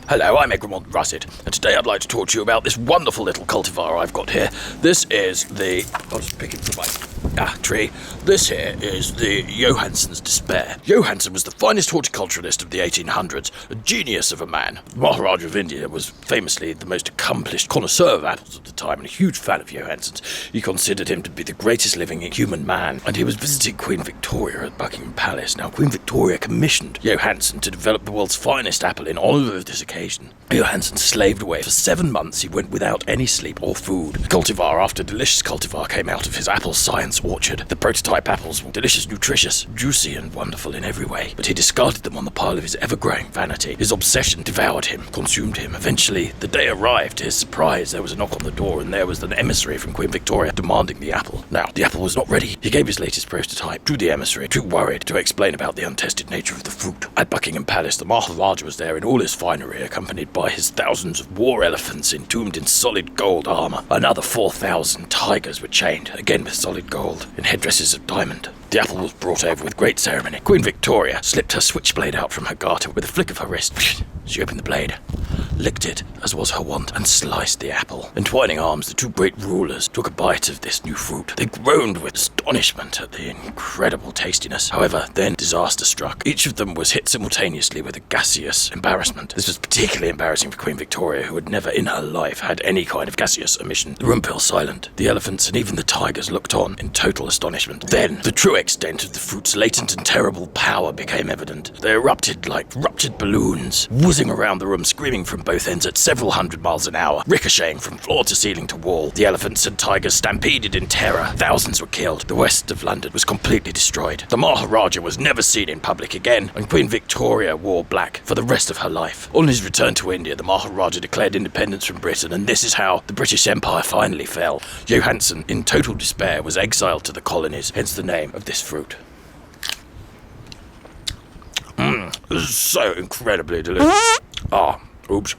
Hello, I'm Egremont Russet, and today I'd like to talk to you about this wonderful little cultivar I've got here. This is the... I'll just pick it from my tree. This here is the Johansen's Despair. Johansen was the finest horticulturalist of the 1800s, a genius of a man. The Maharaja of India was famously the most accomplished connoisseur of apples at the time and a huge fan of Johansen's. He considered him to be the greatest living human man, and he was visiting Queen Victoria at Buckingham Palace. Now, Queen Victoria commissioned Johansen to develop the world's finest apple in honour of this occasion. Johansen slaved away. For 7 months he went without any sleep or food. Cultivar after delicious cultivar came out of his apple science orchard. The prototype apples were delicious, nutritious, juicy and wonderful in every way, but he discarded them on the pile of his ever-growing vanity. His obsession devoured him, consumed him. Eventually, the day arrived. To his surprise, there was a knock on the door, and there was an emissary from Queen Victoria demanding the apple. Now, the apple was not ready. He gave his latest prototype to the emissary, too worried to explain about the untested nature of the fruit. At Buckingham Palace, the Maharaja was there in all his finery, accompanied by his thousands of war elephants entombed in solid gold armor. Another 4,000 tigers were chained, again with solid gold, in headdresses of diamond. The apple was brought over with great ceremony. Queen Victoria slipped her switchblade out from her garter with a flick of her wrist. She opened the blade, licked it, as was her wont, and sliced the apple. Entwining arms, the two great rulers took a bite of this new fruit. They groaned with astonishment at the incredible tastiness. However, then disaster struck. Each of them was hit simultaneously with a gaseous embarrassment. This was particularly embarrassing for Queen Victoria, who had never in her life had any kind of gaseous emission. The room fell silent. The elephants and even the tigers looked on in total astonishment. Then, the true extent of the fruit's latent and terrible power became evident. They erupted like ruptured balloons, whizzing around the room, screaming from both ends at several hundred miles an hour, ricocheting from floor to ceiling to wall. The elephants and tigers stampeded in terror. Thousands were killed. The west of London was completely destroyed. The Maharaja was never seen in public again, and Queen Victoria wore black for the rest of her life. On his return to India, the Maharaja declared independence from Britain, and this is how the British Empire finally fell. Johansen, in total despair, was exiled to the colonies, hence the name of this fruit. This is so incredibly delicious. Oops.